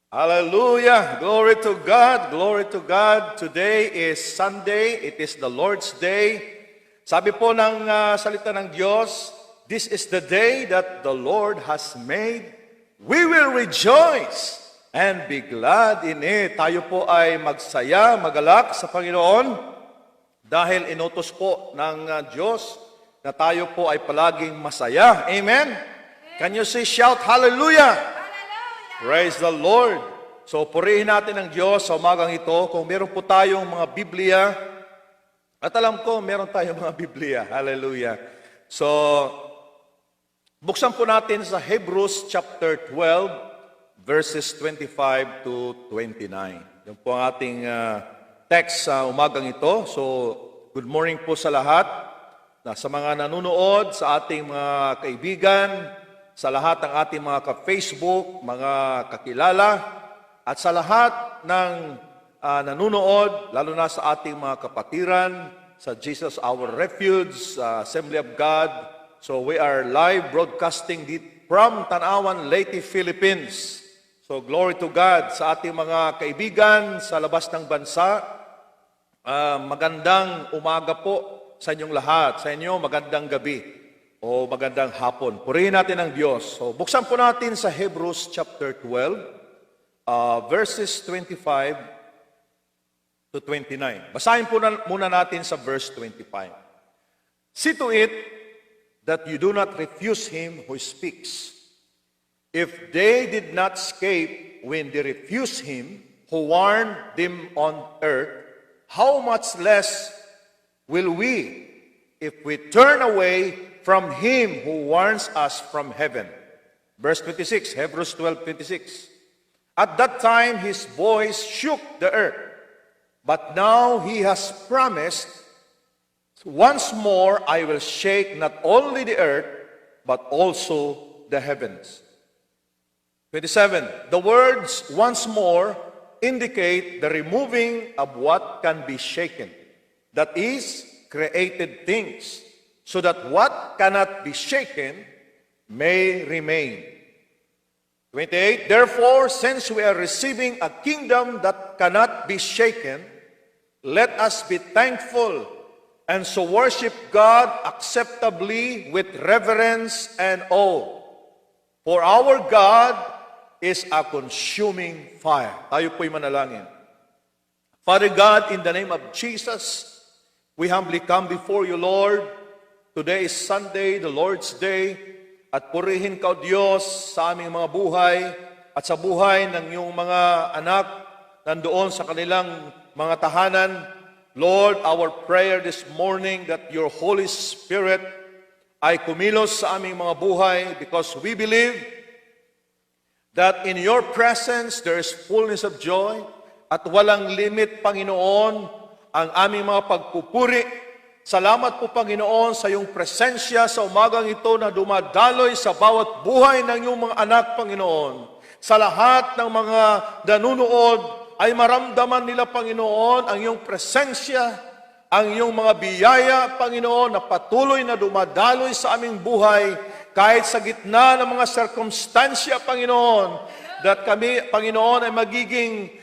Hallelujah! Glory to God! Glory to God! Today is Sunday. It is the Lord's Day. Sabi po ng salita ng Diyos, this is the day that the Lord has made. We will rejoice and be glad in it. Tayo po ay magsaya, magalak sa Panginoon dahil inutos po ng Diyos na tayo po ay palaging masaya. Amen? Can you say shout hallelujah? Praise the Lord. So, purihin natin ang Diyos sa umagang ito. Kung meron po tayong mga Biblia, at alam ko, meron tayong mga Biblia. Hallelujah. So, buksan po natin sa Hebrews chapter 12, verses 25 to 29. Yan po ang ating text sa umagang ito. So, good morning po sa lahat. Sa mga nanonood, sa ating mga kaibigan, sa lahat ng ating mga ka-Facebook, mga kakilala, at sa lahat ng nanonood, lalo na sa ating mga kapatiran, sa Jesus Our Refuge, sa Assembly of God. So we are live broadcasting from Tanawan, Leyte, Philippines. So glory to God sa ating mga kaibigan sa labas ng bansa. Magandang umaga po sa inyong lahat. Sa inyo, magandang gabi o magandang hapon. Purihin natin ang Diyos. So, buksan po natin sa Hebrews chapter 12, verses 25 to 29. Basahin po muna natin sa verse 25. See to it that you do not refuse him who speaks. If they did not escape when they refused him who warned them on earth, how much less will we if we turn away from him who warns us from heaven. Verse 26, Hebrews 12:26. At that time his voice shook the earth, but now he has promised, once more I will shake not only the earth, but also the heavens. 27, the words once more indicate the removing of what can be shaken, that is, created things, so that what cannot be shaken may remain. 28, therefore, since we are receiving a kingdom that cannot be shaken, let us be thankful and so worship God acceptably with reverence and awe. For our God is a consuming fire. Tayo po'y manalangin. Father God, in the name of Jesus, we humbly come before you, Lord. Today is Sunday, the Lord's Day, at purihin ka, O Diyos, sa aming mga buhay at sa buhay ng iyong mga anak nandoon sa kanilang mga tahanan. Lord, our prayer this morning that your Holy Spirit ay kumilos sa aming mga buhay because we believe that in your presence there is fullness of joy at walang limit, Panginoon, ang aming mga pagpupuri. Salamat po, Panginoon, sa iyong presensya sa umagang ito na dumadaloy sa bawat buhay ng iyong mga anak, Panginoon. Sa lahat ng mga nanunood ay maramdaman nila, Panginoon, ang iyong presensya, ang iyong mga biyaya, Panginoon, na patuloy na dumadaloy sa aming buhay kahit sa gitna ng mga sirkumstansya, Panginoon, that kami, Panginoon, ay magiging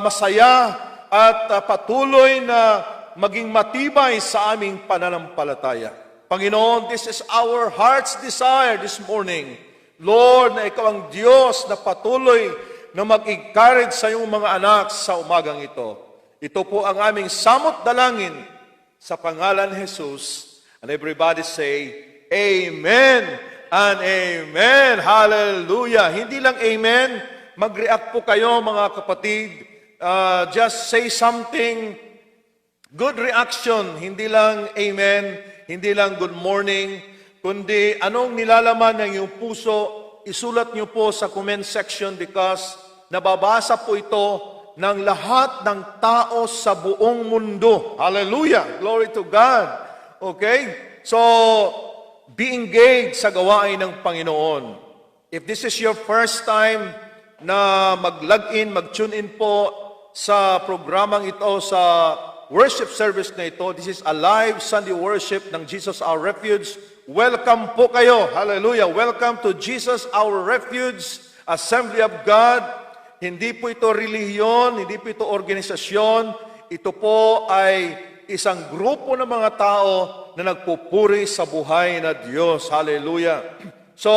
masaya at patuloy na maging matibay sa aming pananampalataya. Panginoon, this is our heart's desire this morning. Lord, na ikaw ang Diyos na patuloy na mag-encourage sa iyong mga anak sa umagang ito. Ito po ang aming samot dalangin sa pangalan ni Jesus. And everybody say, Amen and Amen. Hallelujah. Hindi lang Amen, mag-react po kayo mga kapatid. Just say something. Good reaction, hindi lang amen, hindi lang good morning, kundi anong nilalaman ng iyong puso, isulat niyo po sa comment section because nababasa po ito ng lahat ng tao sa buong mundo. Hallelujah! Glory to God! Okay? So, be engaged sa gawain ng Panginoon. If this is your first time na mag-log in, mag-tune in po sa programang ito, sa worship service na ito. This is a live Sunday worship ng Jesus Our Refuge. Welcome po kayo. Hallelujah. Welcome to Jesus Our Refuge, Assembly of God. Hindi po ito relihiyon, hindi po ito organisasyon. Ito po ay isang grupo ng mga tao na nagpupuri sa buhay na Diyos. Hallelujah. So,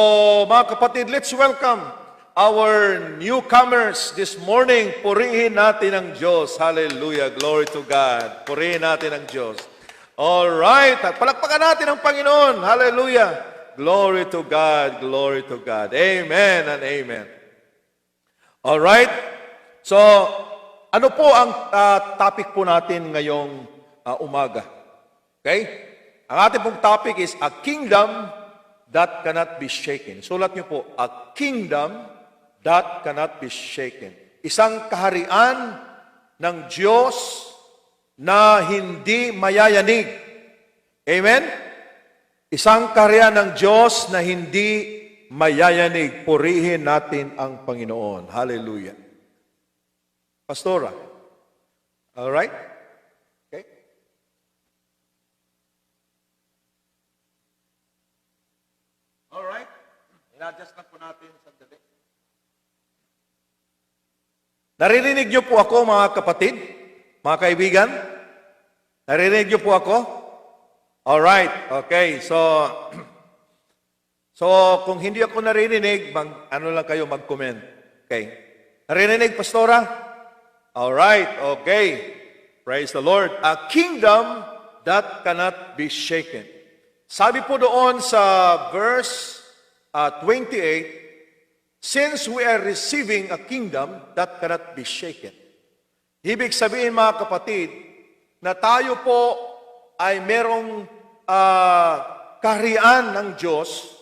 mga kapatid, let's welcome our newcomers this morning. Purihin natin ang Diyos. Hallelujah. Glory to God. Purihin natin ang Diyos. All right. At palakpakan natin ang Panginoon. Hallelujah. Glory to God. Glory to God. Amen and amen. All right. So, ano po ang topic po natin ngayong umaga? Okay? Ang ating pong topic is a kingdom that cannot be shaken. Sulat niyo po, a kingdom that cannot be shaken. Isang kaharian ng Diyos na hindi mayayanig. Amen? Isang kaharian ng Diyos na hindi mayayanig. Purihin natin ang Panginoon. Hallelujah. Pastora. All right? Okay. All right. I-adjust lang po natin sandali. Naririnig niyo po ako, mga kapatid, mga kaibigan? Naririnig niyo po ako? All right. Okay. So kung hindi ako naririnig, ano lang kayo mag-comment. Okay. Naririnig, Pastora? All right, okay. Praise the Lord. A kingdom that cannot be shaken. Sabi po doon sa verse 28, since we are receiving a kingdom that cannot be shaken. Ibig sabihin, mga kapatid, na tayo po ay merong kaharian ng Diyos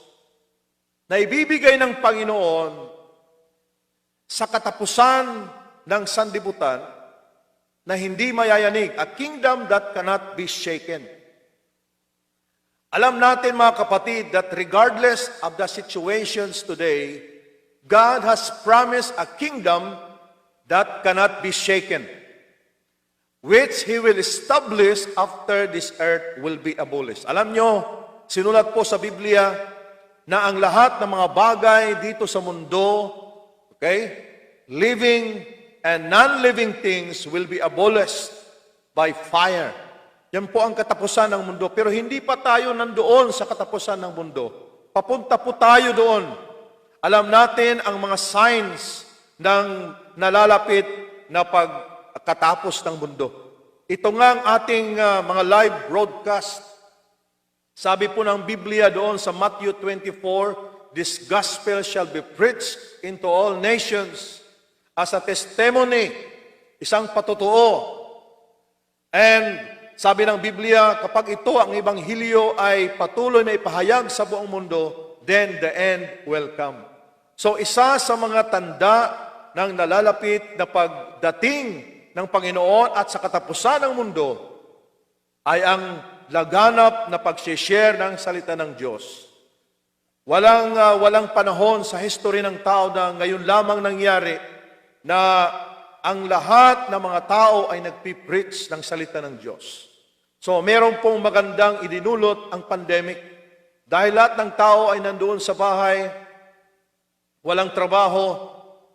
na ibibigay ng Panginoon sa katapusan ng sanlibutan na hindi mayayanig, a kingdom that cannot be shaken. Alam natin, mga kapatid, that regardless of the situations today, God has promised a kingdom that cannot be shaken, which He will establish after this earth will be abolished. Alam nyo, sinulat po sa Biblia na ang lahat ng mga bagay dito sa mundo, okay, living and non-living things will be abolished by fire. Yan po ang katapusan ng mundo. Pero hindi pa tayo nandoon sa katapusan ng mundo. Papunta po tayo doon. Alam natin ang mga signs ng nalalapit na pagkatapos ng mundo. Ito nga ang ating mga live broadcast. Sabi po ng Biblia doon sa Matthew 24, this gospel shall be preached into all nations as a testimony, isang patutuo. And sabi ng Biblia, kapag ito ang Ebanghelyo ay patuloy na ipahayag sa buong mundo, then the end will come. So isa sa mga tanda ng nalalapit na pagdating ng Panginoon at sa katapusan ng mundo ay ang laganap na pag-share ng salita ng Diyos. Walang panahon sa history ng tao na ngayon lamang nangyari na ang lahat ng mga tao ay nagpipreach ng salita ng Diyos. So, meron pong magandang idinulot ang pandemic dahil lahat ng tao ay nandoon sa bahay, walang trabaho,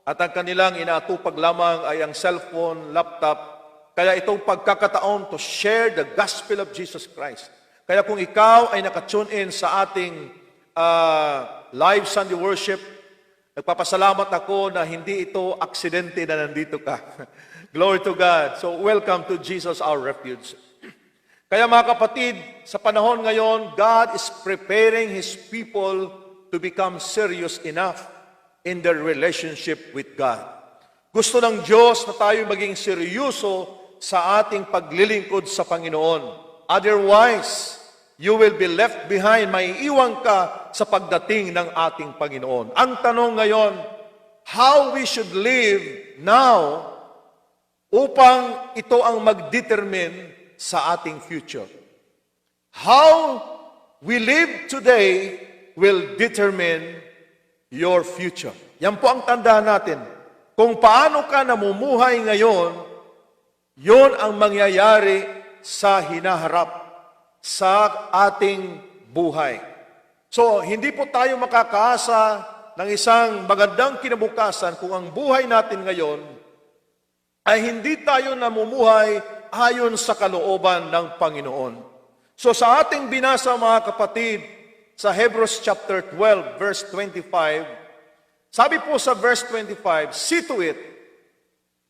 at ang kanilang inaatupag lamang ay ang cellphone, laptop. Kaya itong pagkakataon to share the gospel of Jesus Christ. Kaya kung ikaw ay nakatune in sa ating live Sunday worship, nagpapasalamat ako na hindi ito aksidente na nandito ka. Glory to God. So, welcome to Jesus, our refuge. Kaya mga kapatid, sa panahon ngayon, God is preparing His people to become serious enough in their relationship with God. Gusto ng Diyos na tayo maging seryoso sa ating paglilingkod sa Panginoon. Otherwise, you will be left behind, maiiwan ka sa pagdating ng ating Panginoon. Ang tanong ngayon, how we should live now upang ito ang mag-determine sa ating future. How we live today will determine your future. Yan po ang tandaan natin. Kung paano ka namumuhay ngayon, yon ang mangyayari sa hinaharap sa ating buhay. So, hindi po tayo makakaasa ng isang magandang kinabukasan kung ang buhay natin ngayon ay hindi tayo namumuhay ayon sa kalooban ng Panginoon. So sa ating binasa mga kapatid, sa Hebrews chapter 12 verse 25, sabi po sa verse 25, see to it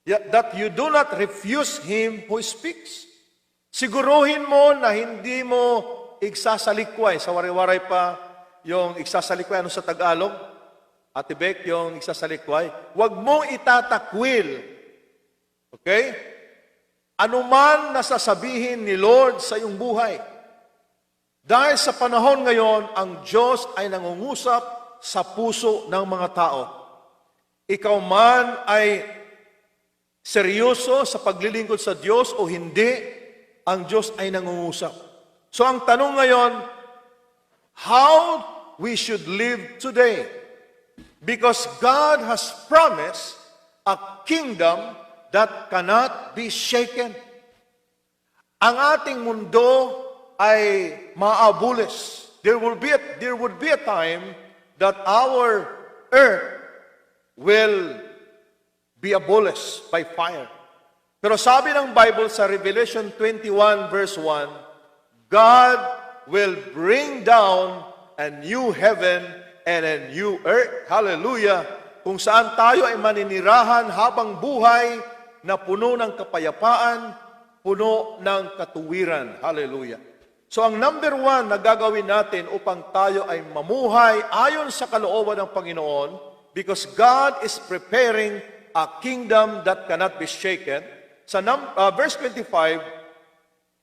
that you do not refuse him who speaks. Siguruhin mo na hindi mo igsasalikway. Sa wari-waray pa, yung igsasalikway, ano sa Tagalog? Ate Beck, yung igsasalikway. Huwag mong itatakwil. Okay? Anuman na sasabihin ni Lord sa iyong buhay. Dahil sa panahon ngayon, ang Diyos ay nangungusap sa puso ng mga tao. Ikaw man ay seryoso sa paglilingkod sa Diyos o hindi, ang Diyos ay nangungusap. So ang tanong ngayon, how we should live today? Because God has promised a kingdom that cannot be shaken. Ang ating mundo ay maabulis. There would be a time that our earth will be abolished by fire. Pero sabi ng Bible sa Revelation 21 verse 1, God will bring down a new heaven and a new earth. Hallelujah! Kung saan tayo ay maninirahan habang buhay na puno ng kapayapaan, puno ng katuwiran. Hallelujah! So ang number one na gagawin natin upang tayo ay mamuhay ayon sa kalooban ng Panginoon, because God is preparing a kingdom that cannot be shaken. Sa verse 25,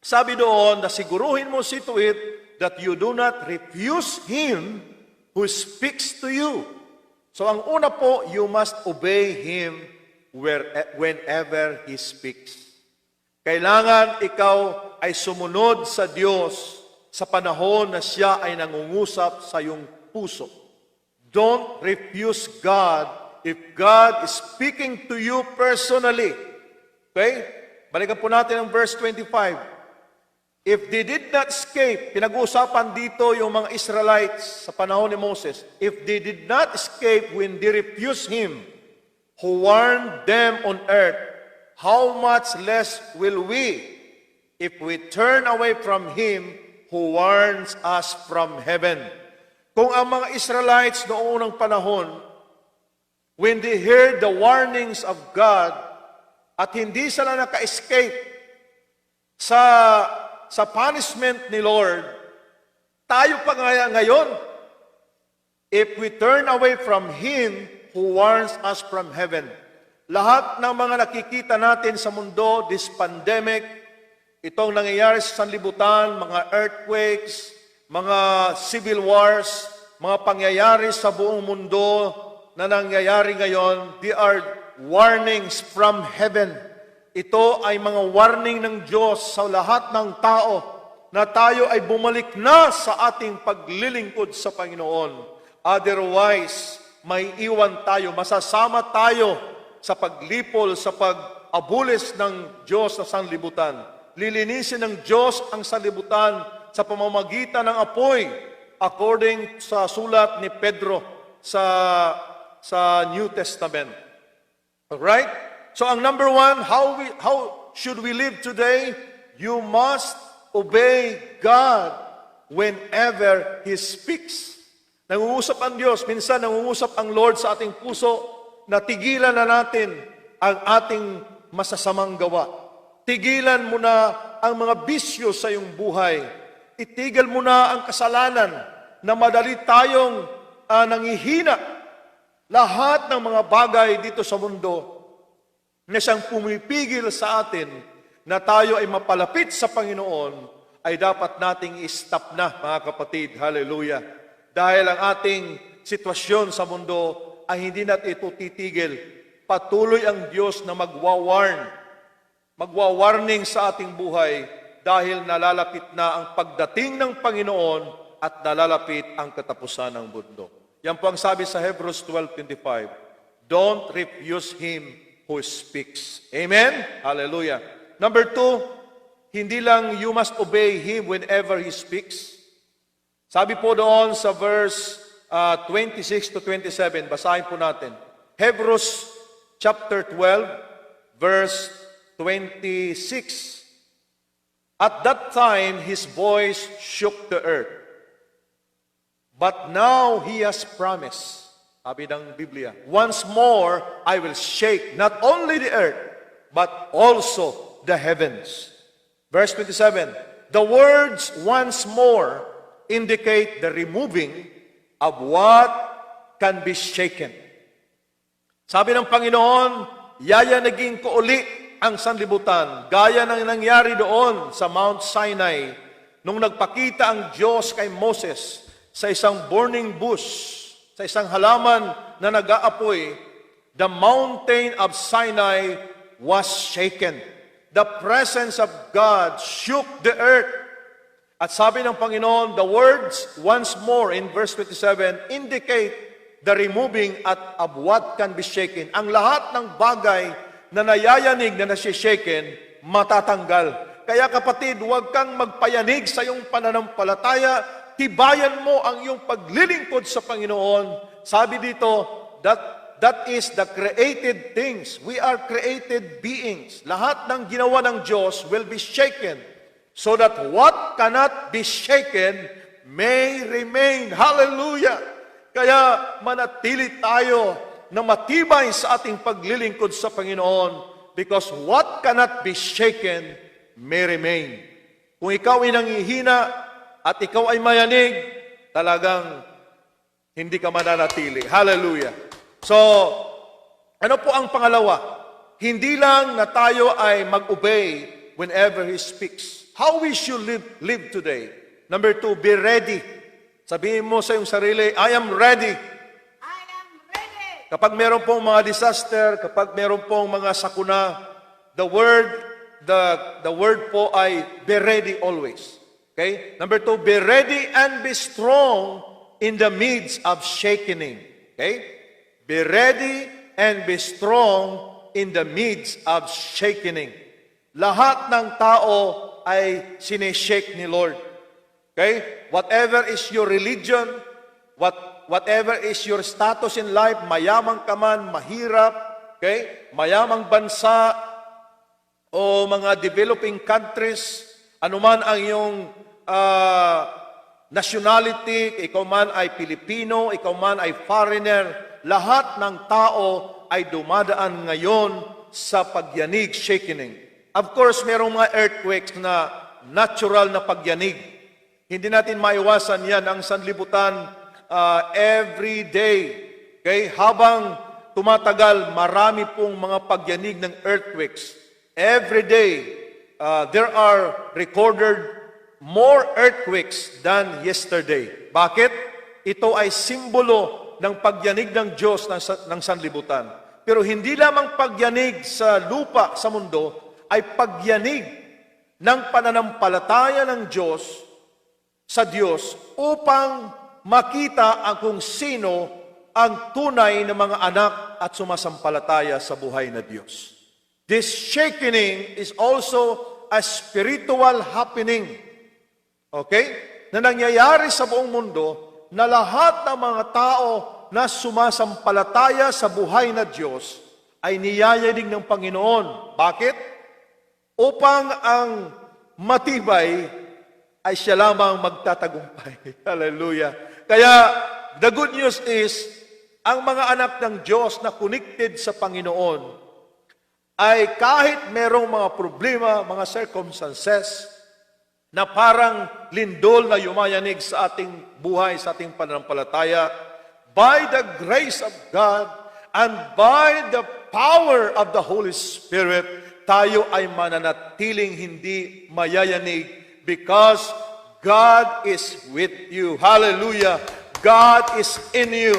sabi doon na siguruhin mo, see to it that you do not refuse him who speaks to you. So ang una po, you must obey him whenever he speaks. Kailangan ikaw ay sumunod sa Diyos sa panahon na siya ay nangungusap sa iyong puso. Don't refuse God if God is speaking to you personally. Okay? Balikan po natin ang verse 25. If they did not escape, pinag-uusapan dito yung mga Israelites sa panahon ni Moses. If they did not escape when they refused him, who warned them on earth, how much less will we, if we turn away from him who warns us from heaven? Kung ang mga Israelites noong unang panahon, when they heard the warnings of God, at hindi sila naka-escape sa punishment ni Lord, tayo pa ngayon, if we turn away from him who warns us from heaven. Lahat ng mga nakikita natin sa mundo, this pandemic, itong nangyayari sa sanlibutan, mga earthquakes, mga civil wars, mga pangyayari sa buong mundo na nangyayari ngayon, they are warnings from heaven. Ito ay mga warning ng Diyos sa lahat ng tao na tayo ay bumalik na sa ating paglilingkod sa Panginoon. Otherwise, may iwan tayo, masasama tayo sa paglipol, sa pag-abulis ng Diyos sa sanlibutan. Lilinisin ng Diyos ang sanlibutan sa pamamagitan ng apoy, according sa sulat ni Pedro sa New Testament. Alright? So ang number one, how should we live today? You must obey God whenever He speaks. Nangungusap ang Diyos. Minsan nangungusap ang Lord sa ating puso na tigilan na natin ang ating masasamang gawa. Tigilan mo na ang mga bisyo sa iyong buhay. Itigil mo na ang kasalanan na madali tayong nangihina. Lahat ng mga bagay dito sa mundo na siyang pumipigil sa atin na tayo ay mapalapit sa Panginoon ay dapat nating i-stop na, mga kapatid. Hallelujah. Dahil ang ating sitwasyon sa mundo ay hindi natin ito titigil. Patuloy ang Diyos na magwawarning sa ating buhay dahil nalalapit na ang pagdating ng Panginoon at nalalapit ang katapusan ng mundo. Yan po ang sabi sa Hebrews 12:25. Don't refuse him who speaks. Amen? Hallelujah. Number 2, hindi lang you must obey him whenever he speaks. Sabi po doon sa verse 26 to 27. Basahin po natin. Hebrews chapter 12, verse 26. At that time, his voice shook the earth. But now he has promised, sabi ng Biblia, once more I will shake not only the earth, but also the heavens. Verse 27, the words once more indicate the removing of what can be shaken. Sabi ng Panginoon, yayanagin ko uli ang sanlibutan, gaya ng nangyari doon sa Mount Sinai, nung nagpakita ang Diyos kay Moses sa isang burning bush, sa isang halaman na nag-aapoy. The mountain of Sinai was shaken. The presence of God shook the earth. At sabi ng Panginoon, the words once more in verse 27 indicate the removing of what can be shaken. Ang lahat ng bagay na nayayanig na nasishaken, matatanggal. Kaya kapatid, huwag kang magpayanig sa iyong pananampalataya. Tibayan mo ang iyong paglilingkod sa Panginoon. Sabi dito, that is the created things. We are created beings. Lahat ng ginawa ng Diyos will be shaken, so that what cannot be shaken may remain. Hallelujah! Kaya manatili tayo na matibay sa ating paglilingkod sa Panginoon, because what cannot be shaken may remain. Kung ikaw ay nangihina at ikaw ay mayanig, talagang hindi ka mananatili. Hallelujah! So, ano po ang pangalawa? Hindi lang na tayo ay mag-obey whenever He speaks. How we should live today. Number 2, be ready. Sabihin mo sa iyong sarili, I am ready. Kapag meron pong mga disaster, kapag meron pong mga sakuna, the word po ay be ready always. Okay? Number 2, be ready and be strong in the midst of shaking. Okay? Be ready and be strong in the midst of shaking. Lahat ng tao ay sineshake ni Lord. Okay? Whatever is your religion, whatever is your status in life, mayaman ka man, mahirap, okay? Mayamang bansa o mga developing countries, anuman ang iyong nationality, ikaw man ay Pilipino, ikaw man ay foreigner, lahat ng tao ay dumadaan ngayon sa pagyanig, shaking. Of course, merong mga earthquakes na natural na pagyanig. Hindi natin maiwasan yan. Ang sanlibutan, every day, okay, habang tumatagal, marami pong mga pagyanig ng earthquakes. Every day, there are recorded more earthquakes than yesterday. Bakit? Ito ay simbolo ng pagyanig ng Diyos ng sanlibutan. Pero hindi lamang pagyanig sa lupa, sa mundo, ay pagyanig ng pananampalataya ng Diyos sa Diyos upang makita ang kung sino ang tunay na mga anak at sumasampalataya sa buhay na Diyos. This shaking is also a spiritual happening. Okay? Na nangyayari sa buong mundo na lahat ng mga tao na sumasampalataya sa buhay na Diyos ay niyayanig ng Panginoon. Bakit? Upang ang matibay ay siya lamang magtatagumpay. Hallelujah. Kaya, the good news is, ang mga anak ng Diyos na connected sa Panginoon ay kahit merong mga problema, mga circumstances, na parang lindol na yumayanig sa ating buhay, sa ating pananampalataya, by the grace of God and by the power of the Holy Spirit, tayo ay mananatiling hindi mayayanig because God is with you. Hallelujah! God is in you.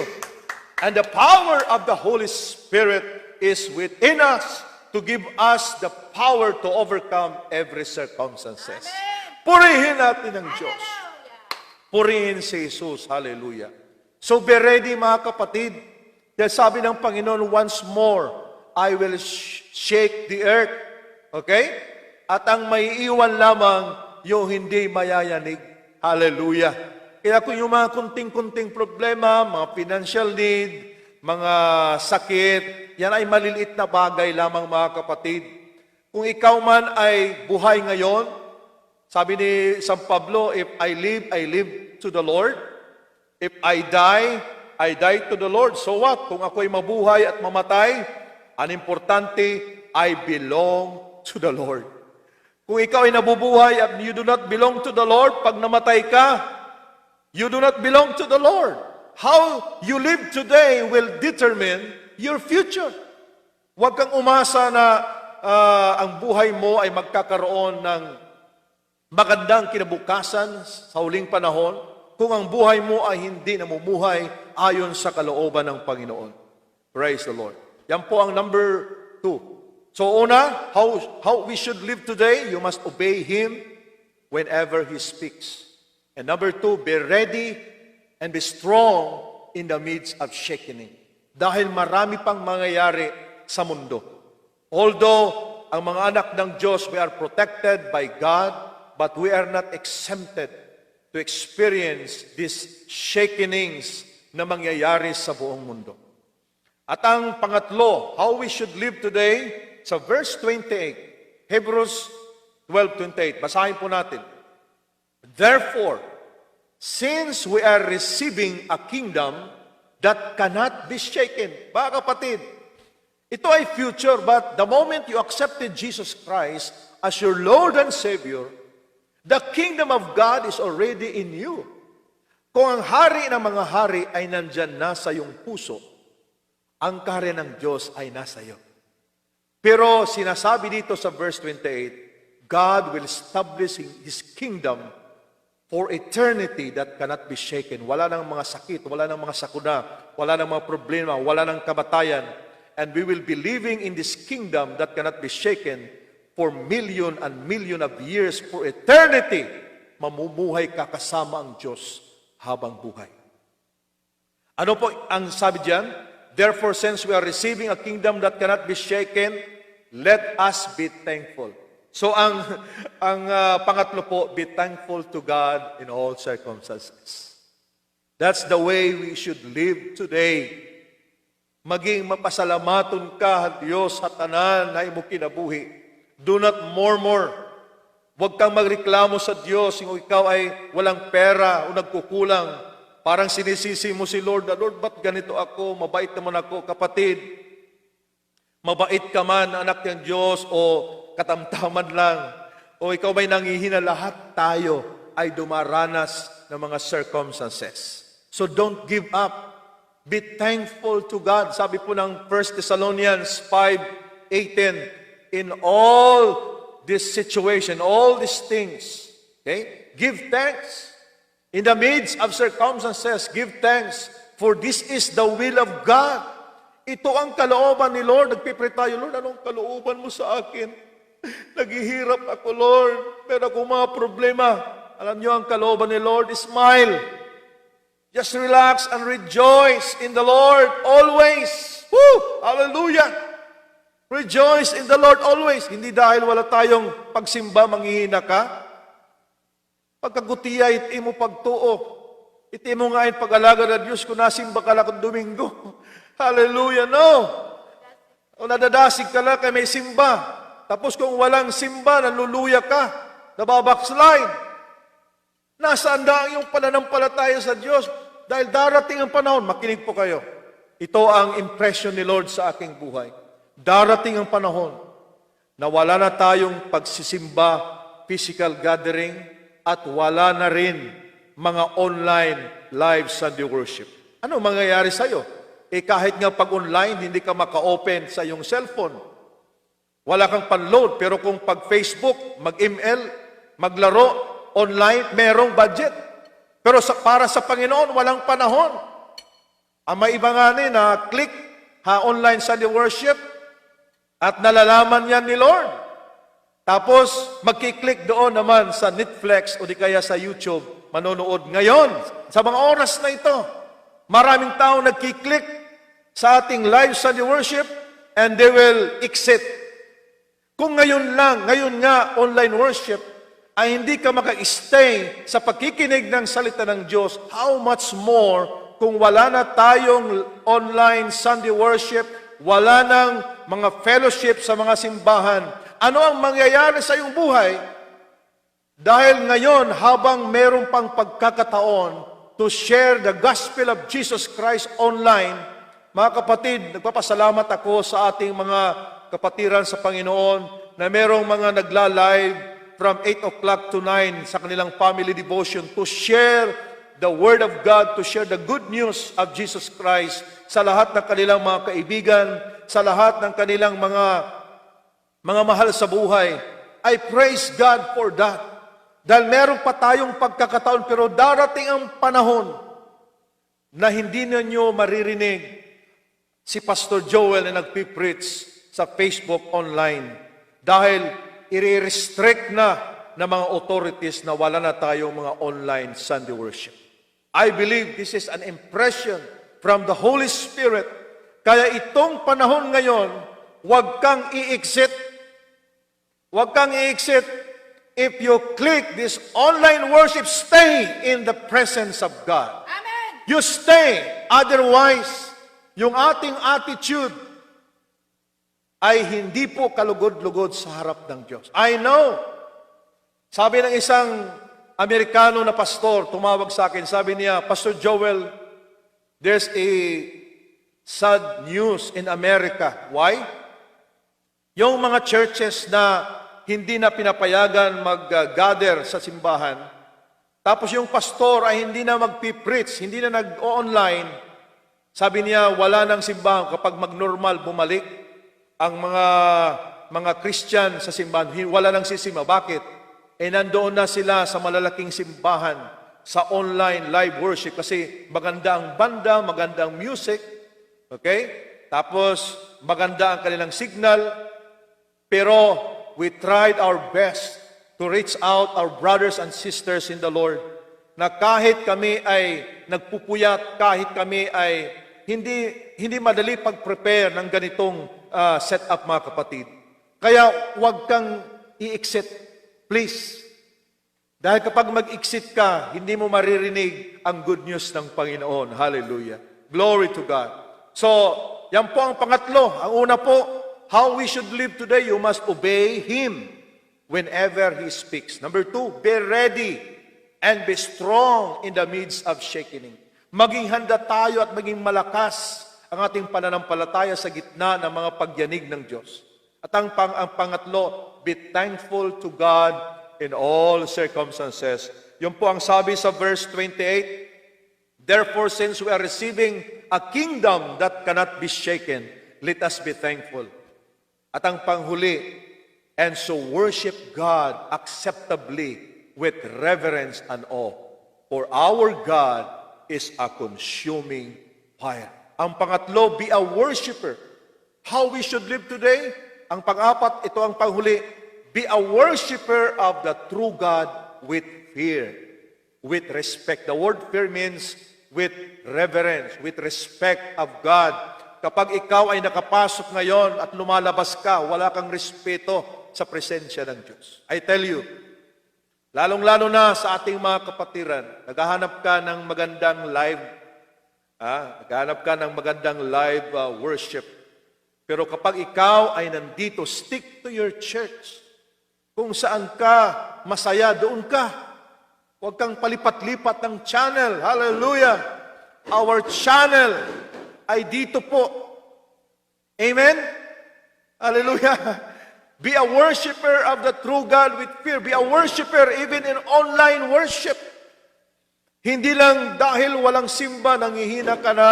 And the power of the Holy Spirit is within us to give us the power to overcome every circumstances. Purihin natin ang Diyos. Purihin si Jesus. Hallelujah. So be ready mga kapatid. Dahil sabi ng Panginoon, once more, I will shake the earth. Okay? At ang maiiwan lamang yung hindi mayayanig. Hallelujah. Kaya kung yung mga kunting-kunting problema, mga financial need, mga sakit, yan ay maliliit na bagay lamang mga kapatid. Kung ikaw man ay buhay ngayon, sabi ni San Pablo, if I live to the Lord. If I die to the Lord. So what? Kung ako'y mabuhay at mamatay, ang importante, I belong to the Lord. Kung ikaw ay nabubuhay at you do not belong to the Lord, pag namatay ka, you do not belong to the Lord. How you live today will determine your future. Huwag kang umasa na ang buhay mo ay magkakaroon ng magandang kinabukasan sa huling panahon kung ang buhay mo ay hindi namumuhay ayon sa kalooban ng Panginoon. Praise the Lord. Yan po ang number 2. So una, how we should live today, you must obey Him whenever He speaks. And number 2, be ready and be strong in the midst of shaking. Dahil marami pang mangyayari sa mundo. Although ang mga anak ng Diyos, we are protected by God, but we are not exempted to experience these shakenings na mangyayari sa buong mundo. At ang pangatlo, how we should live today, sa verse 28, Hebrews 12:28, basahin po natin. Therefore, since we are receiving a kingdom that cannot be shaken. Mga kapatid, ito ay future, but the moment you accepted Jesus Christ as your Lord and Savior, the kingdom of God is already in you. Kung ang hari ng mga hari ay nandyan na sa iyong puso, ang kaharian ng Diyos ay nasa iyo. Pero sinasabi dito sa verse 28, God will establish His kingdom for eternity that cannot be shaken. Wala nang mga sakit, wala nang mga sakuna, wala nang mga problema, wala nang kamatayan. And we will be living in this kingdom that cannot be shaken for million and million of years, for eternity. Mamumuhay ka kasama ang Diyos habang buhay. Ano po ang sabi diyan? Therefore, since we are receiving a kingdom that cannot be shaken, let us be thankful. So ang pangatlo po, be thankful to God in all circumstances. That's the way we should live today. Maging mapasalamaton ka, Diyos, sa tanan na imo kinabuhi. Do not murmur. Huwag kang magreklamo sa Diyos kung ikaw ay walang pera o nagkukulang. Parang sinisisi mo si Lord, Lord, ba't ganito ako? Mabait naman ako, kapatid. Mabait ka man, anak ng Diyos, o katamtaman lang, o ikaw may nangihina, lahat tayo ay dumaranas ng mga circumstances. So don't give up. Be thankful to God. Sabi po ng 1 Thessalonians 5:18, in all this situation, all these things, okay, give thanks. In the midst of circumstances, give thanks, for this is the will of God. Ito ang kalooban ni Lord. Nagpipray tayo, Lord, anong kalooban mo sa akin? Naghihirap ako, Lord. Pero kung mga problema, alam niyo ang kalooban ni Lord, smile. Just relax and rejoice in the Lord always. Woo! Hallelujah! Rejoice in the Lord always. Hindi dahil wala tayong pagsimba, manghihina ka. Pagkagutiya, iti mo pagtuo. Iti mo nga yung pag-alaga na Diyos kung nasimba ka lang kung Domingo. Hallelujah, no! O nadadasig ka lang kay may simba. Tapos kung walang simba, naluluya ka, nababackslide. Nasaan na ang iyong pananampalataya sa Diyos? Dahil darating ang panahon, makinig po kayo. Ito ang impression ni Lord sa aking buhay. Darating ang panahon na wala na tayong pagsisimba, physical gathering, at wala na rin mga online live Sunday worship. Ano mangyayari sa'yo? Kahit nga pag online, hindi ka maka-open sa iyong cellphone. Wala kang panload, pero kung pag Facebook, mag-email, maglaro, online, merong budget. Pero para sa Panginoon, walang panahon. Ang may iba nga na click, online Sunday worship, at nalalaman yan ni Lord. Tapos, magkiklik doon naman sa Netflix o di kaya sa YouTube, manonood. Ngayon, sa mga oras na ito, maraming tao nagkiklik sa ating live Sunday worship, and they will exit. Kung ngayon nga, online worship, ay hindi ka maka-stay sa pagkikinig ng salita ng Diyos, how much more kung wala na tayong online Sunday worship, wala nang mga fellowship sa mga simbahan, ano ang mangyayari sa iyong buhay? Dahil ngayon, habang meron pang pagkakataon to share the gospel of Jesus Christ online, mga kapatid, nagpapasalamat ako sa ating mga kapatiran sa Panginoon na merong mga nagla-live from 8 o'clock to 9 sa kanilang family devotion to share the Word of God, to share the good news of Jesus Christ sa lahat ng kanilang mga kaibigan, sa lahat ng kanilang mga mahal sa buhay. I praise God for that. Dahil meron pa tayong pagkakataon, pero darating ang panahon na hindi ninyo maririnig si Pastor Joel na nagpipreach sa Facebook online. Dahil i-restrict na ng mga authorities na wala na tayong mga online Sunday worship. I believe this is an impression from the Holy Spirit. Kaya itong panahon ngayon, huwag kang i-exit. Huwag kang i-exit. If you click this online worship, stay in the presence of God. Amen. You stay. Otherwise, yung ating attitude ay hindi po kalugod-lugod sa harap ng Diyos. I know. Sabi ng isang Amerikano na pastor, tumawag sa akin, sabi niya, Pastor Joel, there's a sad news in America. Why? Yung mga churches na hindi na pinapayagan mag-gather sa simbahan, tapos yung pastor ay hindi na magpipreach, hindi na nag-online, sabi niya, wala nang simbahan kapag mag-normal bumalik ang mga Christian sa simbahan, wala nang sisimba. Bakit? Nandoon na sila sa malalaking simbahan, sa online live worship, kasi maganda ang banda, maganda ang music, okay? Tapos, maganda ang kanilang signal, pero we tried our best to reach out our brothers and sisters in the Lord, na kahit kami ay nagpupuyat, kahit kami ay hindi madali pag-prepare ng ganitong setup, mga kapatid. Kaya huwag kang i-exit, please. Dahil kapag mag-exit ka, hindi mo maririnig ang good news ng Panginoon. Hallelujah. Glory to God. So, yan po ang pangatlo. Ang una po, how we should live today, you must obey Him whenever He speaks. Number 2, be ready and be strong in the midst of shaking. Maging handa tayo at maging malakas ang ating pananampalataya sa gitna ng mga pagyanig ng Diyos. At ang pangatlo, be thankful to God in all circumstances. Yun po ang sabi sa verse 28, therefore, since we are receiving a kingdom that cannot be shaken, let us be thankful. At ang panghuli, and so worship God acceptably with reverence and awe. For our God is a consuming fire. Ang pangatlo, be a worshiper. How we should live today? Ang pang-apat, ito ang panghuli, be a worshiper of the true God with fear, with respect. The word fear means with reverence, with respect of God. Kapag ikaw ay nakapasok ngayon at lumalabas ka, wala kang respeto sa presensya ng Diyos. I tell you, lalong-lalo na sa ating mga kapatiran, naghahanap ka ng magandang live, naghahanap ka ng magandang live worship. Pero kapag ikaw ay nandito, stick to your church. Kung saan ka masaya, doon ka. Huwag kang palipat-lipat ng channel. Hallelujah! Our channel ay dito po. Amen? Hallelujah! Be a worshiper of the true God with fear. Be a worshiper even in online worship. Hindi lang dahil walang simba, nangihina ka na,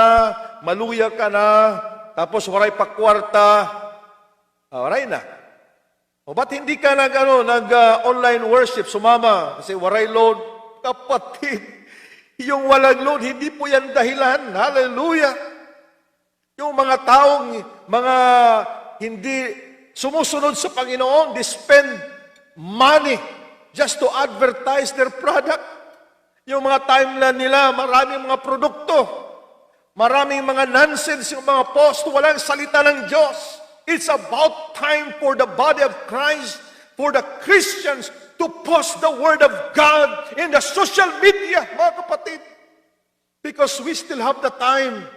maluya ka na, tapos waray pakwarta, waray na. O ba't hindi ka nag-online worship, sumama? Kasi waray load. Kapatid, yung walang load, hindi po yan dahilan. Hallelujah! Yung mga taong, mga hindi sumusunod sa Panginoon, they spend money just to advertise their product. Yung mga timeline nila, maraming mga produkto, maraming mga nonsense, yung mga post, walang salita ng Diyos. It's about time for the body of Christ, for the Christians to to post the Word of God in the social media, mga kapatid. Because we still have the time